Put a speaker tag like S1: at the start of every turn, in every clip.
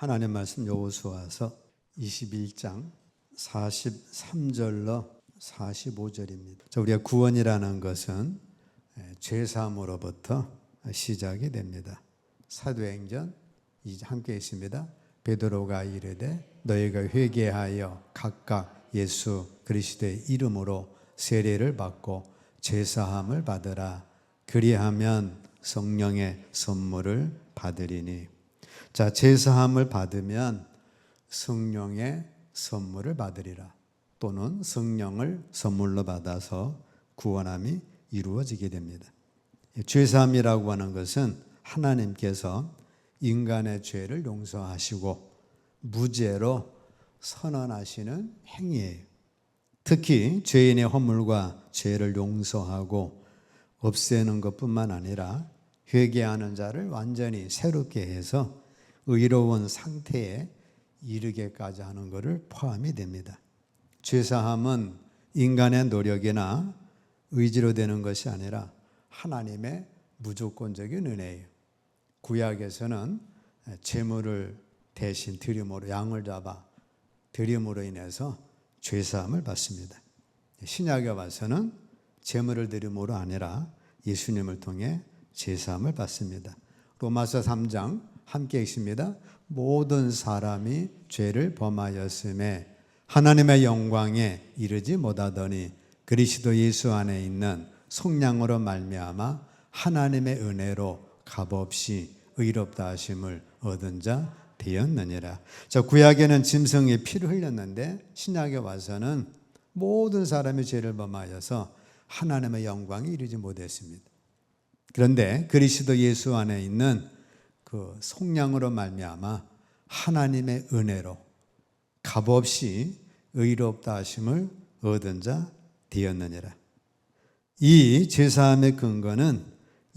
S1: 하나님 말씀 여호수아서 21장 43절로 45절입니다. 우리가 구원이라는 것은 죄사함으로부터 시작이 됩니다. 사도행전 함께 있습니다. 베드로가 이르되 너희가 회개하여 각각 예수 그리스도의 이름으로 세례를 받고 죄사함을 받으라. 그리하면 성령의 선물을 받으리니. 자, 죄사함을 받으면 성령의 선물을 받으리라. 또는 성령을 선물로 받아서 구원함이 이루어지게 됩니다. 죄사함이라고 하는 것은 하나님께서 인간의 죄를 용서하시고 무죄로 선언하시는 행위예요. 특히 죄인의 허물과 죄를 용서하고 없애는 것뿐만 아니라 회개하는 자를 완전히 새롭게 해서 의로운 상태에 이르게까지 하는 것을 포함이 됩니다. 죄사함은 인간의 노력이나 의지로 되는 것이 아니라 하나님의 무조건적인 은혜예요. 구약에서는 제물을 대신 드림으로 양을 잡아 드림으로 인해서 죄사함을 받습니다. 신약에 와서는 제물을 드림으로 아니라 예수님을 통해 죄사함을 받습니다. 로마서 3장 함께 있습니다. 모든 사람이 죄를 범하였음에 하나님의 영광에 이르지 못하더니 그리스도 예수 안에 있는 속량으로 말미암아 하나님의 은혜로 값없이 의롭다 하심을 얻은 자 되었느니라. 자, 구약에는 짐승의 피를 흘렸는데 신약에 와서는 모든 사람이 죄를 범하여서 하나님의 영광에 이르지 못했습니다. 그런데 그리스도 예수 안에 있는 그 속량으로 말미암아 하나님의 은혜로 값없이 의롭다 하심을 얻은 자 되었느니라. 이 죄사함의 근거는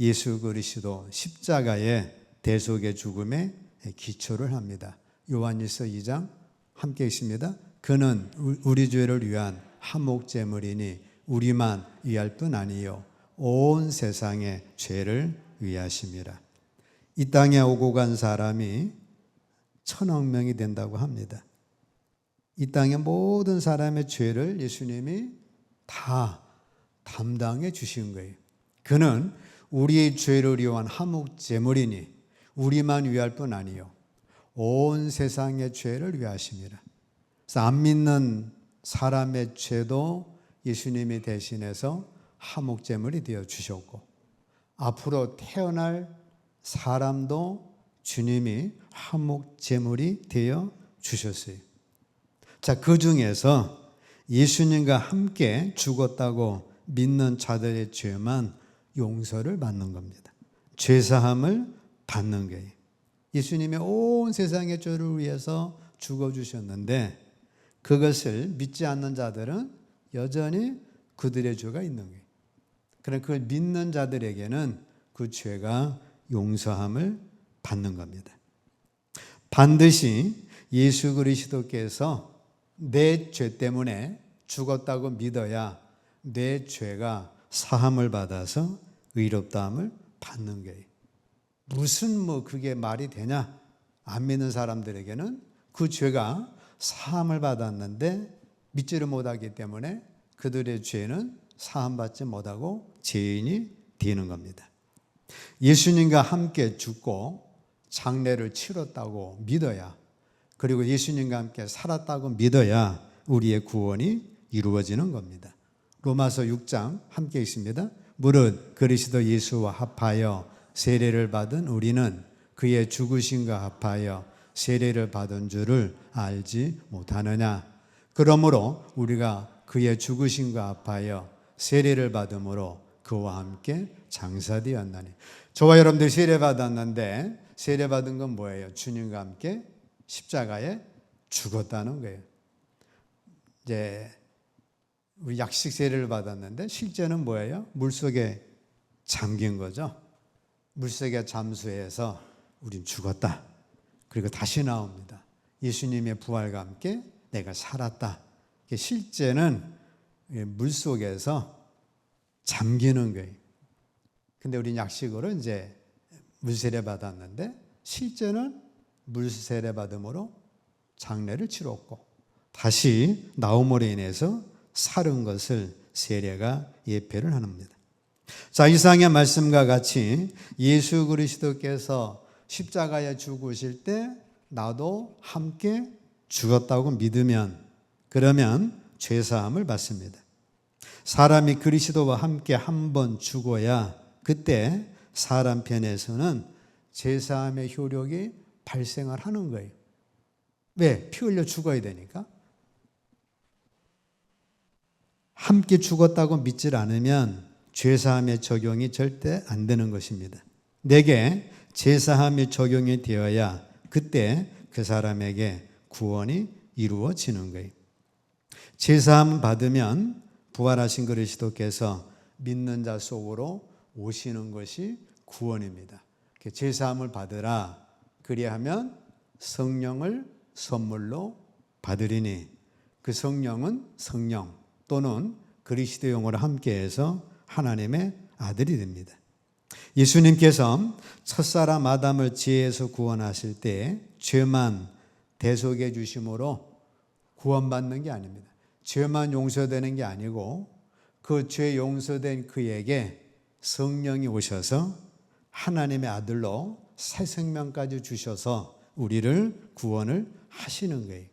S1: 예수 그리스도 십자가의 대속의 죽음에 기초를 합니다. 요한일서 2장 함께 있습니다. 그는 우리 죄를 위한 화목제물이니 우리만 위할 뿐 아니요 온 세상의 죄를 위하심이라. 이 땅에 오고 간 사람이 1,000억 명이 된다고 합니다. 이 땅의 모든 사람의 죄를 예수님이 다 담당해 주신 거예요. 그는 우리의 죄를 위한 화목제물이니 우리만 위할 뿐 아니요 온 세상의 죄를 위하심이라. 그래서 안 믿는 사람의 죄도 예수님이 대신해서 화목제물이 되어 주셨고 앞으로 태어날 사람도 주님이 화목제물이 되어 주셨어요. 자, 그 중에서 예수님과 함께 죽었다고 믿는 자들의 죄만 용서를 받는 겁니다. 죄사함을 받는 거예요. 예수님이 온 세상의 죄를 위해서 죽어주셨는데 그것을 믿지 않는 자들은 여전히 그들의 죄가 있는 거예요. 그러나 그걸 믿는 자들에게는 그 죄가 용서함을 받는 겁니다. 반드시 예수 그리스도께서 내 죄 때문에 죽었다고 믿어야 내 죄가 사함을 받아서 의롭다함을 받는 거예요. 무슨 그게 말이 되냐? 안 믿는 사람들에게는 그 죄가 사함을 받았는데 믿지를 못하기 때문에 그들의 죄는 사함받지 못하고 죄인이 되는 겁니다. 예수님과 함께 죽고 장례를 치렀다고 믿어야, 그리고 예수님과 함께 살았다고 믿어야 우리의 구원이 이루어지는 겁니다. 로마서 6장 함께 있습니다. 무릇 그리스도 예수와 합하여 세례를 받은 우리는 그의 죽으심과 합하여 세례를 받은 줄을 알지 못하느냐. 그러므로 우리가 그의 죽으심과 합하여 세례를 받음으로 그와 함께 장사되었나니. 저와 여러분들 세례 받았는데 세례 받은 건 뭐예요? 주님과 함께 십자가에 죽었다는 거예요. 이제 우리 약식 세례를 받았는데 실제는 뭐예요? 물속에 잠긴 거죠. 물속에 잠수해서 우린 죽었다. 그리고 다시 나옵니다. 예수님의 부활과 함께 내가 살았다. 실제는 물속에서 잠기는 거예요. 근데 우린 약식으로 이제 물세례 받았는데 실제는 물세례 받음으로 장례를 치렀고 다시 나옴으로 인해서 살은 것을 세례가 예표를 합니다. 자, 이상의 말씀과 같이 예수 그리스도께서 십자가에 죽으실 때 나도 함께 죽었다고 믿으면 그러면 죄사함을 받습니다. 사람이 그리스도와 함께 한 번 죽어야 그때 사람 편에서는 죄사함의 효력이 발생을 하는 거예요. 왜? 피 흘려 죽어야 되니까. 함께 죽었다고 믿질 않으면 죄사함의 적용이 절대 안 되는 것입니다. 내게 죄사함이 적용이 되어야 그때 그 사람에게 구원이 이루어지는 거예요. 죄사함 받으면 부활하신 그리스도께서 믿는 자 속으로 오시는 것이 구원입니다. 죄사함을 받으라. 그리하면 성령을 선물로 받으리니 그 성령은 성령 또는 그리스도 영으로 함께해서 하나님의 아들이 됩니다. 예수님께서 첫사람 아담을 지혜에서 구원하실 때 죄만 대속해 주심으로 구원받는 게 아닙니다. 죄만 용서되는 게 아니고 그 죄 용서된 그에게 성령이 오셔서 하나님의 아들로 새 생명까지 주셔서 우리를 구원을 하시는 거예요.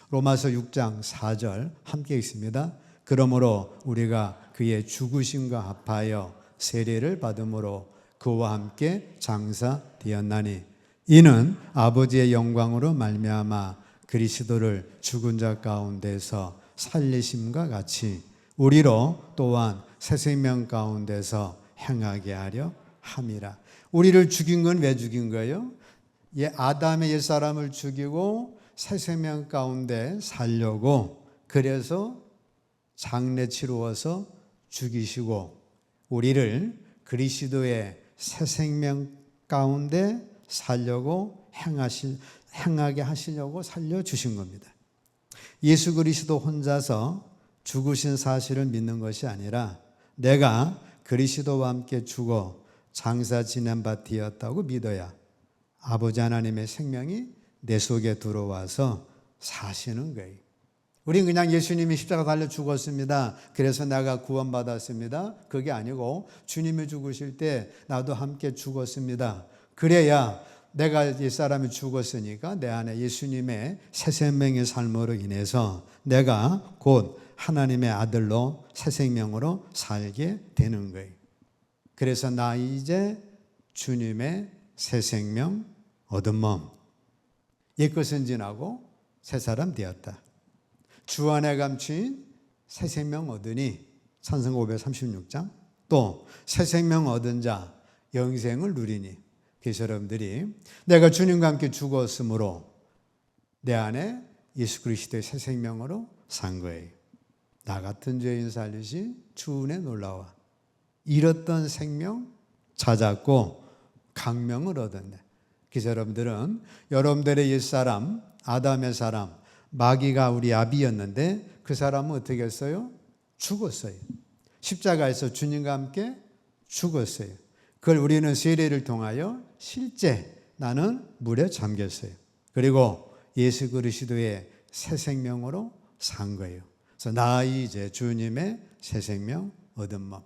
S1: 로마서 6장 4절 함께 읽습니다. 그러므로 우리가 그의 죽으심과 합하여 세례를 받음으로 그와 함께 장사되었나니 이는 아버지의 영광으로 말미암아 그리스도를 죽은 자 가운데서 살리심과 같이 우리로 또한 새 생명 가운데서 행하게 하려 함이라. 우리를 죽인 건 왜 죽인 거예요? 아담의 옛사람을 죽이고 새 생명 가운데 살려고 그래서 장례 치루어서 죽이시고 우리를 그리스도의 새 생명 가운데 살려고 행하게 하시려고 살려주신 겁니다. 예수 그리스도 혼자서 죽으신 사실을 믿는 것이 아니라 내가 그리스도와 함께 죽어 장사 지낸 바 되었다고 믿어야 아버지 하나님의 생명이 내 속에 들어와서 사시는 거예요. 우린 그냥 예수님이 십자가 달려 죽었습니다. 그래서 내가 구원받았습니다. 그게 아니고 주님이 죽으실 때 나도 함께 죽었습니다. 그래야 내가 옛사람이 죽었으니까 내 안에 예수님의 새 생명의 삶으로 인해서 내가 곧 하나님의 아들로 새 생명으로 살게 되는 거예요. 그래서 나 이제 주님의 새 생명 얻은 몸, 옛것은 지나고 새 사람 되었다. 주 안에 감추인 새 생명 얻으니 찬송 536장 또 새 생명 얻은 자 영생을 누리니 그래서 여러분들이 내가 주님과 함께 죽었으므로 내 안에 예수 그리스도의 새 생명으로 산 거예요. 나 같은 죄인 살리신 주 은혜 놀라워. 잃었던 생명 찾았고 강명을 얻었네. 그래서 여러분들은 여러분들의 옛사람 아담의 사람 마귀가 우리 아비였는데 그 사람은 어떻게 했어요? 죽었어요. 십자가에서 주님과 함께 죽었어요. 그걸 우리는 세례를 통하여 실제 나는 물에 잠겼어요. 그리고 예수 그리스도의 새 생명으로 산 거예요. 그래서 나 이제 주님의 새 생명 얻은 몸.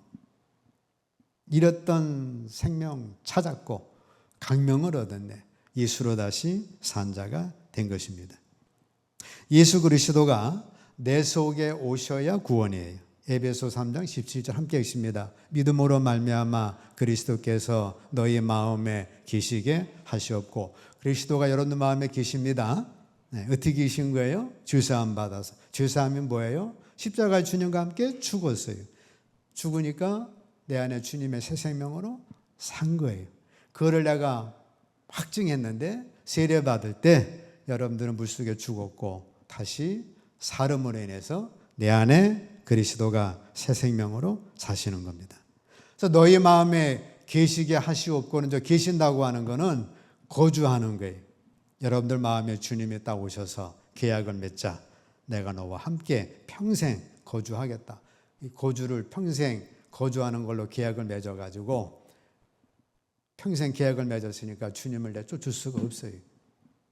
S1: 잃었던 생명 찾았고 강명을 얻었네. 예수로 다시 산 자가 된 것입니다. 예수 그리스도가 내 속에 오셔야 구원이에요. 에베소 3장 17절 함께 읽습니다. 믿음으로 말미암아 그리스도께서 너희 마음에 계시게 하시옵고 그리스도가 여러분 마음에 계십니다. 네, 어떻게 계신 거예요? 죄사함 받아서. 죄사함이 뭐예요? 십자가 주님과 함께 죽었어요. 죽으니까 내 안에 주님의 새 생명으로 산 거예요. 그거를 내가 확증했는데 세례 받을 때 여러분들은 물속에 죽었고 다시 살음으로 인해서 내 안에 그리스도가 새 생명으로 사시는 겁니다. 그래서 너희 마음에 계시게 하시옵고는 저 계신다고 하는 거는 거주하는 거예요. 여러분들 마음에 주님이 딱 오셔서 계약을 맺자. 내가 너와 함께 평생 거주하겠다. 이 거주를 평생 거주하는 걸로 계약을 맺어가지고 평생 계약을 맺었으니까 주님을 내쫓을 수가 없어요.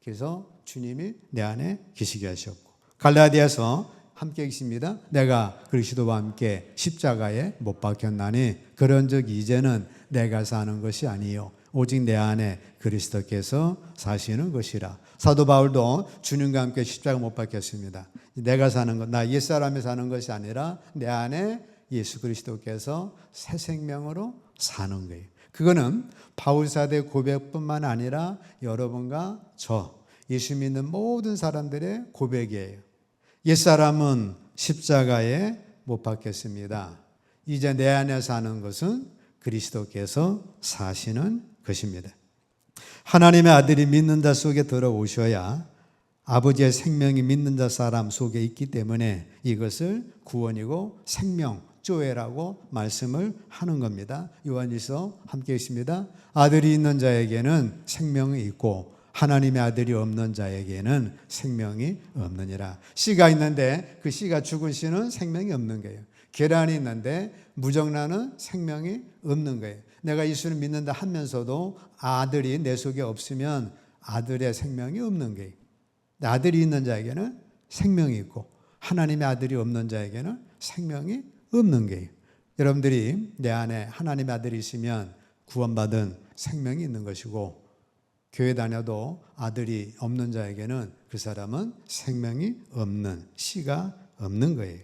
S1: 그래서 주님이 내 안에 계시게 하셨고, 갈라디아서 함께 계십니다. 내가 그리스도와 함께 십자가에 못 박혔나니 그런즉 이제는 내가 사는 것이 아니요 오직 내 안에 그리스도께서 사시는 것이라. 사도 바울도 주님과 함께 십자가 못 박혔습니다. 내가 사는 것, 나 옛사람이 사는 것이 아니라 내 안에 예수 그리스도께서 새 생명으로 사는 거예요. 그거는 바울사도의 고백뿐만 아니라 여러분과 저, 예수 믿는 모든 사람들의 고백이에요. 옛사람은 십자가에 못 박혔습니다. 이제 내 안에 사는 것은 그리스도께서 사시는 것입니다. 하나님의 아들이 믿는 자 속에 들어오셔야 아버지의 생명이 믿는 자 사람 속에 있기 때문에 이것을 구원이고 생명, 조회라고 말씀을 하는 겁니다. 요한일서 함께 있습니다. 아들이 있는 자에게는 생명이 있고 하나님의 아들이 없는 자에게는 생명이 없느니라. 씨가 있는데 그 씨가 죽은 씨는 생명이 없는 거예요. 계란이 있는데 무정란은 생명이 없는 거예요. 내가 예수를 믿는다 하면서도 아들이 내 속에 없으면 아들의 생명이 없는 거예요. 아들이 있는 자에게는 생명이 있고 하나님의 아들이 없는 자에게는 생명이 없는 거예요. 여러분들이 내 안에 하나님의 아들이 있으면 구원받은 생명이 있는 것이고, 교회 다녀도 아들이 없는 자에게는 그 사람은 생명이 없는, 씨가 없는 거예요.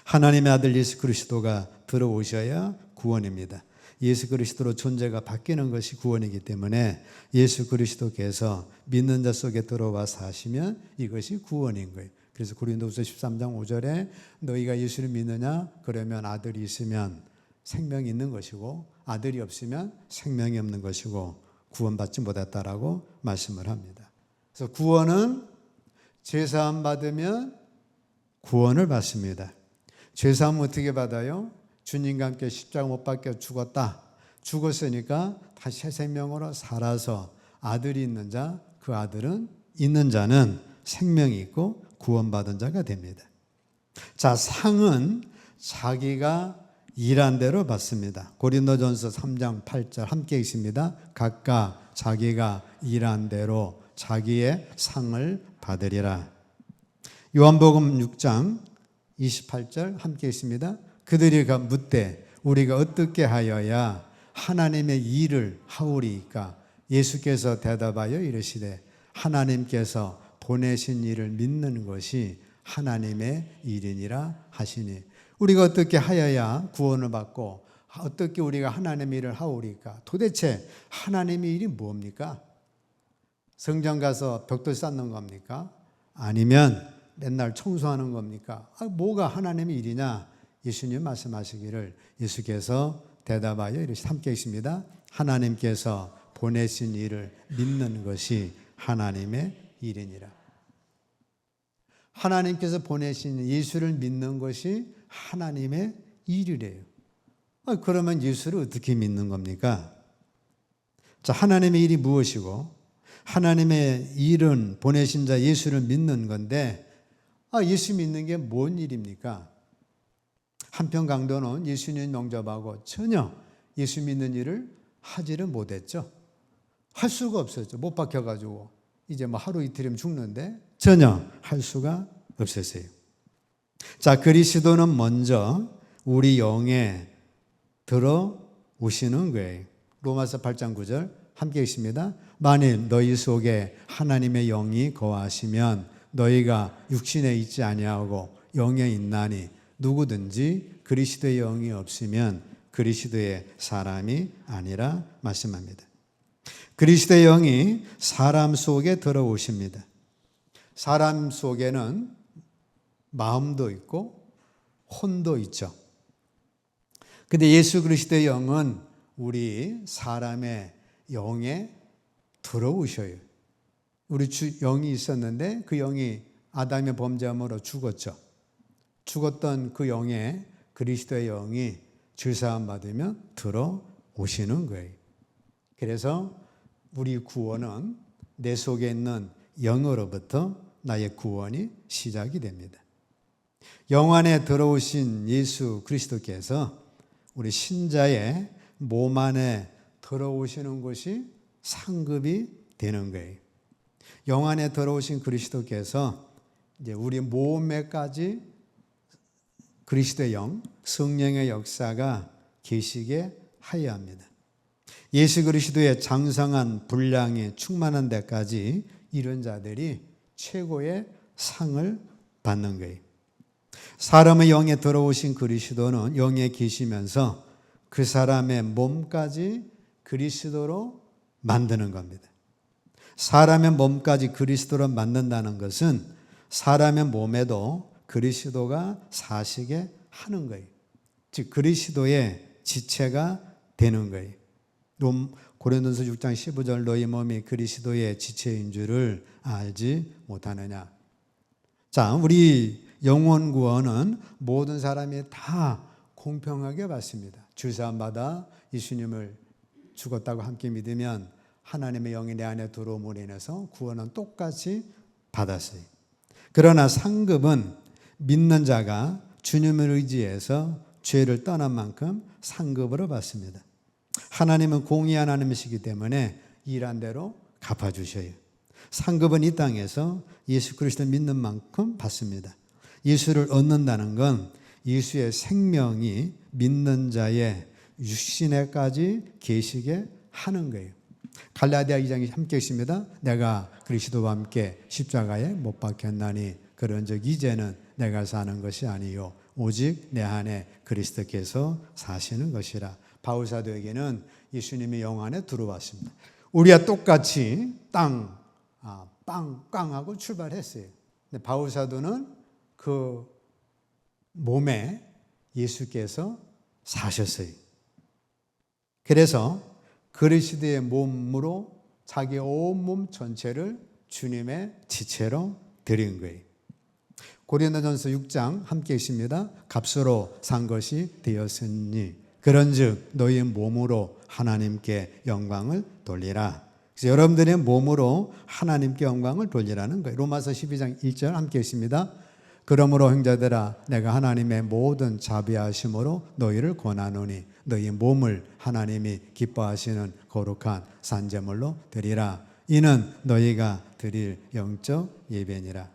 S1: 하나님의 아들 예수 그리스도가 들어오셔야 구원입니다. 예수 그리스도로 존재가 바뀌는 것이 구원이기 때문에 예수 그리스도께서 믿는 자 속에 들어와 사시면 이것이 구원인 거예요. 그래서 고린도후서 13장 5절에 너희가 예수를 믿느냐? 그러면 아들이 있으면 생명이 있는 것이고 아들이 없으면 생명이 없는 것이고 구원받지 못했다라고 말씀을 합니다. 그래서 구원은 죄사함 받으면 구원을 받습니다. 죄사함 어떻게 받아요? 주님과 함께 십자가 못 박혀 죽었다. 죽었으니까 다시 새 생명으로 살아서 아들이 있는 자, 그 아들은 있는 자는 생명이 있고 구원받은 자가 됩니다. 자, 상은 자기가 일한 대로 받습니다. 고린도전서 3장 8절 함께 있습니다. 각각 자기가 일한 대로 자기의 상을 받으리라. 요한복음 6장 28절 함께 있습니다. 그들이 묻되 우리가 어떻게 하여야 하나님의 일을 하오리이까? 예수께서 대답하여 이르시되 하나님께서 보내신 일을 믿는 것이 하나님의 일이니라 하시니. 우리가 어떻게 하여야 구원을 받고 어떻게 우리가 하나님의 일을 하오리까? 도대체 하나님의 일이 뭡니까? 성전 가서 벽돌 쌓는 겁니까? 아니면 맨날 청소하는 겁니까? 뭐가 하나님의 일이냐? 예수님 말씀하시기를 예수께서 대답하여 이렇게 함께 있습니다. 하나님께서 보내신 일을 믿는 것이 하나님의 일이니라. 하나님께서 보내신 예수를 믿는 것이 하나님의 일이래요. 그러면 예수를 어떻게 믿는 겁니까? 자, 하나님의 일이 무엇이고 하나님의 일은 보내신 자 예수를 믿는 건데 예수 믿는 게 뭔 일입니까? 한편 강도는 예수님 영접하고 전혀 예수 믿는 일을 하지를 못했죠. 할 수가 없었죠. 못 박혀가지고 이제 하루 이틀이면 죽는데 전혀 할 수가 없었어요. 자, 그리스도는 먼저 우리 영에 들어오시는 거예요. 로마서 8장 9절 함께 있습니다. 만일 너희 속에 하나님의 영이 거하시면 너희가 육신에 있지 아니하고 영에 있나니 누구든지 그리스도의 영이 없으면 그리스도의 사람이 아니라 말씀합니다. 그리스도의 영이 사람 속에 들어오십니다. 사람 속에는 마음도 있고 혼도 있죠. 근데 예수 그리스도의 영은 우리 사람의 영에 들어오셔요. 우리 영이 있었는데 그 영이 아담의 범죄함으로 죽었죠. 죽었던 그 영에 그리스도의 영이 죄사함 받으면 들어오시는 거예요. 그래서 우리 구원은 내 속에 있는 영으로부터 나의 구원이 시작이 됩니다. 영 안에 들어오신 예수 그리스도께서 우리 신자의 몸 안에 들어오시는 것이 상급이 되는 거예요. 영 안에 들어오신 그리스도께서 이제 우리 몸에까지 그리스도의 영, 성령의 역사가 계시게 하여야 합니다. 예수 그리스도의 장성한 분량이 충만한 데까지 이런 자들이 최고의 상을 받는 거예요. 사람의 영에 들어오신 그리스도는 영에 계시면서 그 사람의 몸까지 그리스도로 만드는 겁니다. 사람의 몸까지 그리스도로 만든다는 것은 사람의 몸에도 그리스도가 사시게 하는 거예요. 즉 그리스도의 지체가 되는 거예요. 고린도서 6장 15절 너희 몸이 그리스도의 지체인 줄을 알지 못하느냐. 자, 우리 영혼 구원은 모든 사람이 다 공평하게 받습니다. 주사마다 예수님을 죽었다고 함께 믿으면 하나님의 영이 내 안에 들어옴으로 인해서 구원은 똑같이 받았어요. 그러나 상급은 믿는 자가 주님을 의지해서 죄를 떠난 만큼 상급으로 받습니다. 하나님은 공의한 하나님이시기 때문에 일한 대로 갚아주셔요. 상급은 이 땅에서 예수 그리스도를 믿는 만큼 받습니다. 예수를 얻는다는 건 예수의 생명이 믿는 자의 육신에까지 계시게 하는 거예요. 갈라디아 2장이 함께 있습니다. 내가 그리스도와 함께 십자가에 못 박혔나니 그런즉 이제는 내가 사는 것이 아니요 오직 내 안에 그리스도께서 사시는 것이라. 바울 사도에게는 예수님이 영 안에 들어왔습니다. 우리와 똑같이 빵하고 출발했어요. 근데 바울 사도는 그 몸에 예수께서 사셨어요. 그래서 그리스도의 몸으로 자기 온몸 전체를 주님의 지체로 드린 거예요. 고린도전서 6장 함께 있습니다. 값으로 산 것이 되었으니 그런즉 너희 몸으로 하나님께 영광을 돌리라. 그래서 여러분들의 몸으로 하나님께 영광을 돌리라는 거예요. 로마서 12장 1절 함께 있습니다. 그러므로 형제들아 내가 하나님의 모든 자비하심으로 너희를 권하노니 너희 몸을 하나님이 기뻐하시는 거룩한 산제물로 드리라. 이는 너희가 드릴 영적 예배니라.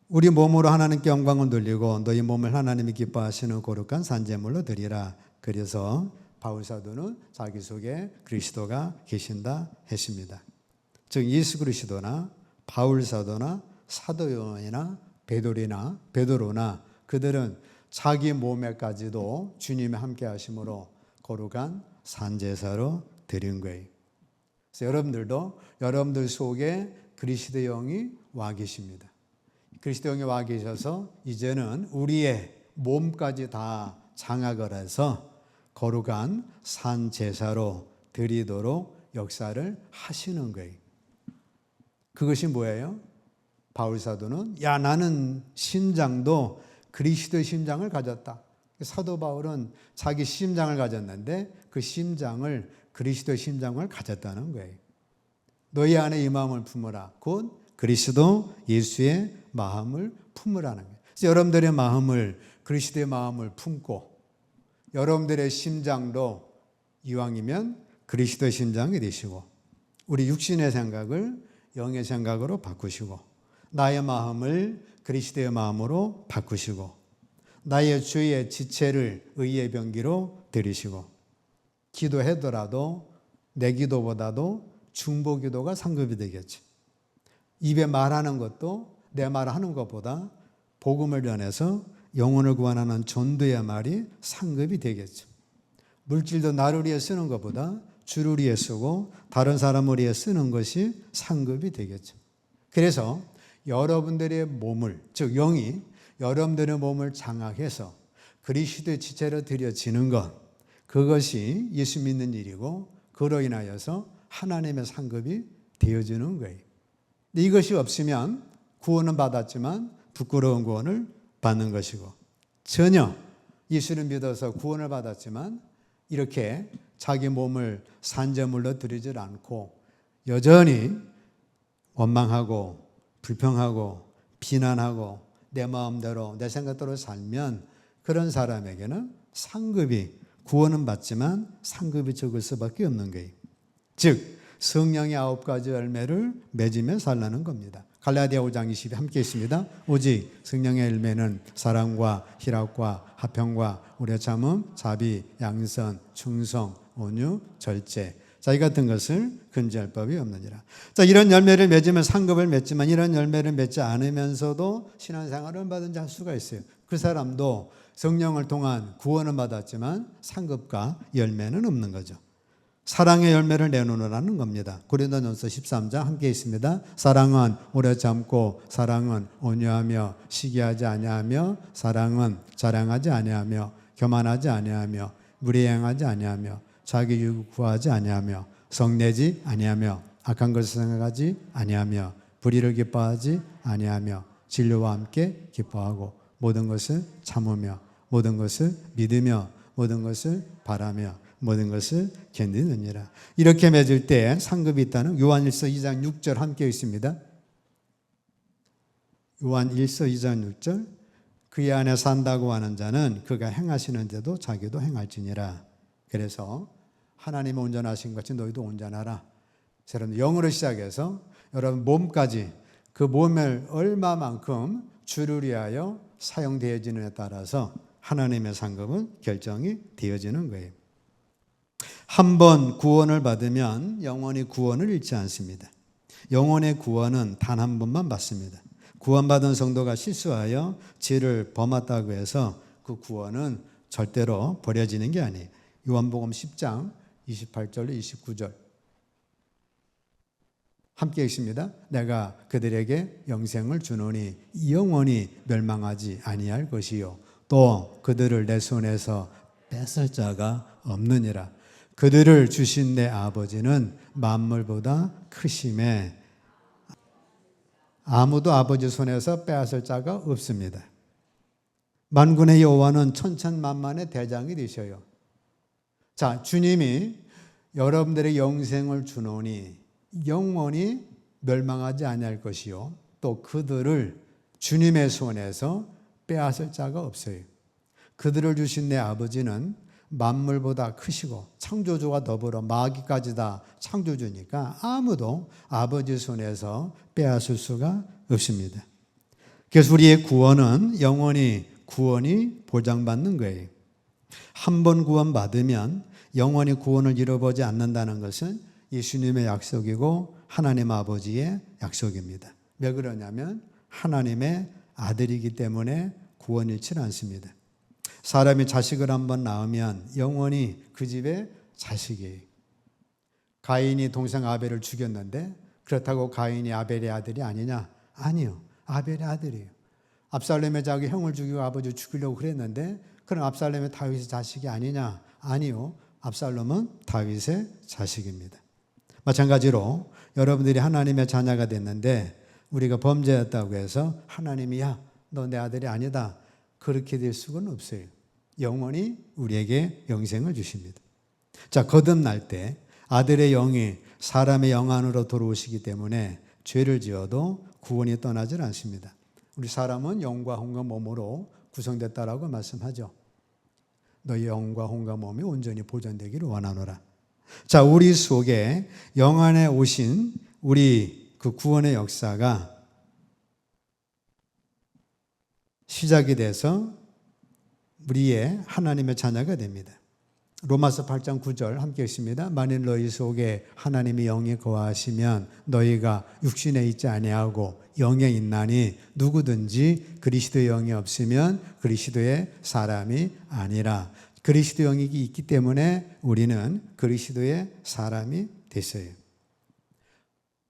S1: 우리 몸으로 하나님께 영광을 돌리고 너희 몸을 하나님이 기뻐하시는 거룩한 산제물로 드리라. 그래서 바울 사도는 자기 속에 그리스도가 계신다 했습니다. 즉 예수 그리스도나 바울 사도나 사도 요한이나 베드로나 그들은 자기 몸에까지도 주님이 함께 하심으로 거룩한 산제사로 드린 거예요. 그래서 여러분들도 여러분들 속에 그리스도의 영이 와 계십니다. 그리스도의 영이 와 계셔서 이제는 우리의 몸까지 다 장악을 해서 거룩한 산제사로 드리도록 역사를 하시는 거예요. 그것이 뭐예요? 바울 사도는 나는 심장도 그리스도의 심장을 가졌다. 사도 바울은 자기 심장을 가졌는데 그 심장을 그리스도의 심장을 가졌다는 거예요. 너희 안에 이 마음을 품으라. 곧 그리스도 예수의 마음을 품으라는 거예요. 그래서 여러분들의 마음을 그리스도의 마음을 품고 여러분들의 심장도 이왕이면 그리스도의 심장이 되시고 우리 육신의 생각을 영의 생각으로 바꾸시고 나의 마음을 그리스도의 마음으로 바꾸시고 나의 죄의 지체를 의의 병기로 들이시고 기도하더라도 내 기도보다도 중보 기도가 상급이 되겠지. 입에 말하는 것도 내 말하는 것보다 복음을 전해서 영혼을 구원하는 전도의 말이 상급이 되겠죠. 물질도 나를 위해 쓰는 것보다 주를 위해 쓰고 다른 사람을 위해 쓰는 것이 상급이 되겠죠. 그래서 여러분들의 몸을, 즉 영이 여러분들의 몸을 장악해서 그리스도의 지체로 드려지는 것, 그것이 예수 믿는 일이고 그로 인하여서 하나님의 상급이 되어지는 거예요. 이것이 없으면 구원은 받았지만 부끄러운 구원을 받는 것이고 전혀 예수를 믿어서 구원을 받았지만 이렇게 자기 몸을 산제물로 드리질 않고 여전히 원망하고 불평하고 비난하고 내 마음대로 내 생각대로 살면 그런 사람에게는 상급이 구원은 받지만 상급이 적을 수밖에 없는 거예요. 즉 성령의 9가지 열매를 맺으며 살라는 겁니다. 갈라디아 5장 20에 함께 있습니다. 오직 성령의 열매는 사랑과 희락과 화평과 오래 참음, 자비, 양선, 충성, 온유, 절제. 자, 이 같은 것을 금지할 법이 없느니라. 자, 이런 열매를 맺으면 상급을 맺지만 이런 열매를 맺지 않으면서도 신앙생활을 얼마든지 할 수가 있어요. 그 사람도 성령을 통한 구원은 받았지만 상급과 열매는 없는 거죠. 사랑의 열매를 내놓으라는 겁니다. 고린도전서 13장 함께 있습니다. 사랑은 오래 참고, 사랑은 온유하며, 시기하지 아니하며, 사랑은 자랑하지 아니하며, 교만하지 아니하며, 무리행하지 아니하며, 자기 유익 구하지 아니하며, 성내지 아니하며, 악한 것을 생각하지 아니하며, 불의를 기뻐하지 아니하며, 진리와 함께 기뻐하고, 모든 것을 참으며, 모든 것을 믿으며, 모든 것을 바라며, 모든 것을 견디느니라. 이렇게 맺을 때 상급이 있다는 요한일서 2장 6절 함께 있습니다. 요한일서 2장 6절 그의 안에 산다고 하는 자는 그가 행하시는 대로 자기도 행할지니라. 그래서 하나님의 온전하신 것이 너희도 온전하라. 여러분 영으로 시작해서 여러분 몸까지 그 몸을 얼마만큼 주를 위하여 사용되어지느냐에 따라서 하나님의 상급은 결정이 되어지는 거예요. 한 번 구원을 받으면 영원히 구원을 잃지 않습니다. 영혼의 구원은 단 한 번만 받습니다. 구원받은 성도가 실수하여 죄를 범했다고 해서 그 구원은 절대로 버려지는 게 아니에요. 요한복음 10장 28절로 29절 함께 있습니다. 내가 그들에게 영생을 주노니 영원히 멸망하지 아니할 것이요 또 그들을 내 손에서 뺏을 자가 없느니라. 그들을 주신 내 아버지는 만물보다 크심에 아무도 아버지 손에서 빼앗을 자가 없습니다. 만군의 여호와는 천천만만의 대장이 되셔요. 자, 주님이 여러분들의 영생을 주노니 영원히 멸망하지 아니할 것이요 또 그들을 주님의 손에서 빼앗을 자가 없어요. 그들을 주신 내 아버지는 만물보다 크시고 창조주와 더불어 마귀까지 다 창조주니까 아무도 아버지 손에서 빼앗을 수가 없습니다. 그래서 우리의 구원은 영원히 구원이 보장받는 거예요. 한 번 구원받으면 영원히 구원을 잃어보지 않는다는 것은 예수님의 약속이고 하나님 아버지의 약속입니다. 왜 그러냐면 하나님의 아들이기 때문에 구원 잃지 않습니다. 사람이 자식을 한번 낳으면 영원히 그 집의 자식이에요. 가인이 동생 아벨을 죽였는데 그렇다고 가인이 아벨의 아들이 아니냐? 아니요. 아벨의 아들이에요. 압살롬의 자기 형을 죽이고 아버지를 죽이려고 그랬는데 그럼 압살롬의 다윗의 자식이 아니냐? 아니요. 압살롬은 다윗의 자식입니다. 마찬가지로 여러분들이 하나님의 자녀가 됐는데 우리가 범죄했다고 해서 하나님이 야, 너 내 아들이 아니다. 그렇게 될 수는 없어요. 영원히 우리에게 영생을 주십니다. 자, 거듭날 때 아들의 영이 사람의 영 안으로 들어오시기 때문에 죄를 지어도 구원이 떠나질 않습니다. 우리 사람은 영과 혼과 몸으로 구성됐다라고 말씀하죠. 너희 영과 혼과 몸이 온전히 보존되기를 원하노라. 자, 우리 속에 영 안에 오신 우리 그 구원의 역사가 시작이 돼서 우리의 하나님의 자녀가 됩니다. 로마서 8장 9절 함께 있습니다. 만일 너희 속에 하나님의 영이 거하시면 너희가 육신에 있지 아니하고 영에 있나니 누구든지 그리스도의 영이 없으면 그리스도의 사람이 아니라. 그리스도 영이 있기 때문에 우리는 그리스도의 사람이 됐어요.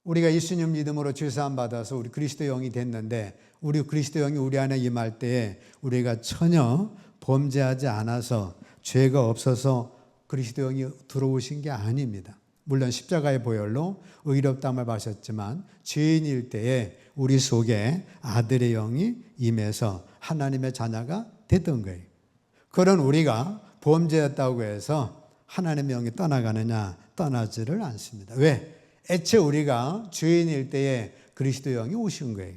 S1: 우리가 예수님 믿음으로 죄사함 받아서 우리 그리스도 영이 됐는데 우리 그리스도 영이 우리 안에 임할 때에 우리가 전혀 범죄하지 않아서 죄가 없어서 그리스도 영이 들어오신 게 아닙니다. 물론 십자가의 보혈로 의롭다함을 받으셨지만 죄인일 때에 우리 속에 아들의 영이 임해서 하나님의 자녀가 됐던 거예요. 그런 우리가 범죄했다고 해서 하나님의 영이 떠나가느냐? 떠나지를 않습니다. 왜? 애초에 우리가 죄인일 때에 그리스도 영이 오신 거예요.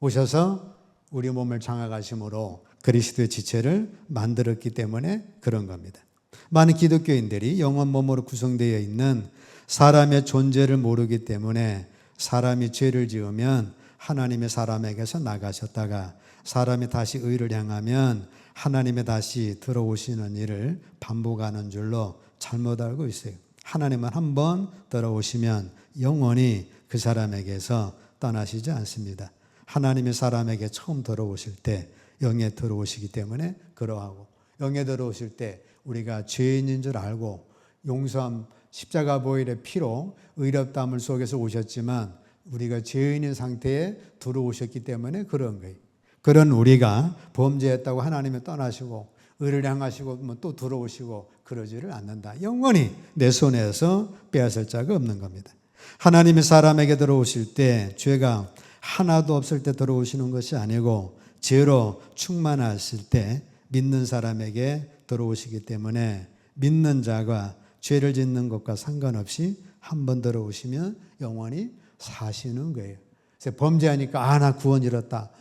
S1: 오셔서 우리 몸을 장악하심으로 그리스도의 지체를 만들었기 때문에 그런 겁니다. 많은 기독교인들이 영혼 몸으로 구성되어 있는 사람의 존재를 모르기 때문에 사람이 죄를 지으면 하나님의 사람에게서 나가셨다가 사람이 다시 의를 향하면 하나님의 다시 들어오시는 일을 반복하는 줄로 잘못 알고 있어요. 하나님은 한 번 들어오시면 영원히 그 사람에게서 떠나시지 않습니다. 하나님의 사람에게 처음 들어오실 때 영에 들어오시기 때문에 그러하고, 영에 들어오실 때 우리가 죄인인 줄 알고 용서함 십자가 보혈의 피로 의롭다함을 속에서 오셨지만 우리가 죄인인 상태에 들어오셨기 때문에 그런 거예요. 그런 우리가 범죄했다고 하나님이 떠나시고 의를 향하시고 또 들어오시고 그러지를 않는다. 영원히 내 손에서 빼앗을 자가 없는 겁니다. 하나님이 사람에게 들어오실 때 죄가 하나도 없을 때 들어오시는 것이 아니고 죄로 충만하실 때 믿는 사람에게 들어오시기 때문에 믿는 자가 죄를 짓는 것과 상관없이 한 번 들어오시면 영원히 사시는 거예요. 그래서 범죄하니까 나 구원 잃었다.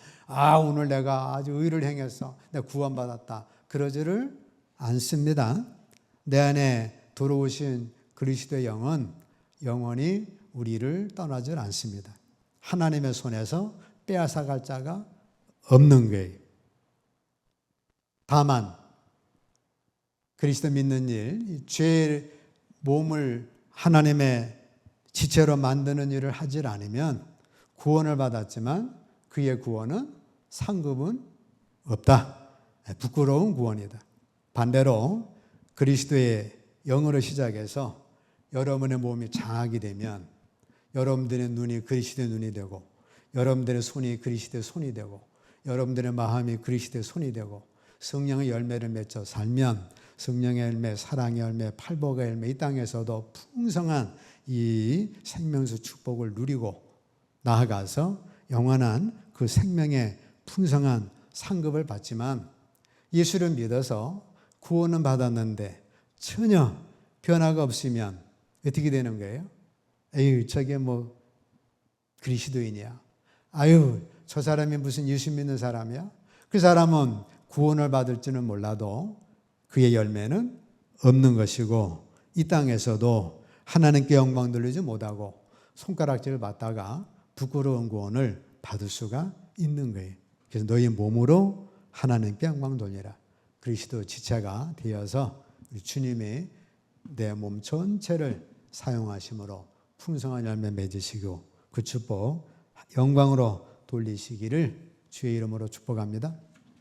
S1: 오늘 내가 아주 의를 행했어. 내가 구원받았다. 그러지를 않습니다. 내 안에 들어오신 그리스도의 영은 영원히 우리를 떠나지 않습니다. 하나님의 손에서 빼앗아갈 자가 없는 거예요. 다만 그리스도 믿는 일, 죄의 몸을 하나님의 지체로 만드는 일을 하질 않으면 구원을 받았지만 그의 구원은 상급은 없다. 부끄러운 구원이다. 반대로 그리스도의 영으로 시작해서 여러분의 몸이 장악이 되면 여러분들의 눈이 그리스도의 눈이 되고 여러분들의 손이 그리스도의 손이 되고 여러분들의 마음이 그리스도의 손이 되고 성령의 열매를 맺어 살면 성령의 열매, 사랑의 열매, 팔복의 열매, 이 땅에서도 풍성한 이 생명수 축복을 누리고 나아가서 영원한 그 생명의 풍성한 상급을 받지만 예수를 믿어서 구원은 받았는데 전혀 변화가 없으면 어떻게 되는 거예요? 저게 뭐 그리스도인이야. 저 사람이 무슨 예수 믿는 사람이야? 그 사람은 구원을 받을지는 몰라도 그의 열매는 없는 것이고 이 땅에서도 하나님께 영광 돌리지 못하고 손가락질을 받다가 부끄러운 구원을 받을 수가 있는 거예요. 그래서 너희 몸으로 하나님께 영광 돌리라. 그리스도 지체가 되어서 주님이 내 몸 전체를 사용하심으로 풍성한 열매 맺으시고 그 축복 영광으로 돌리시기를 주의 이름으로 축복합니다.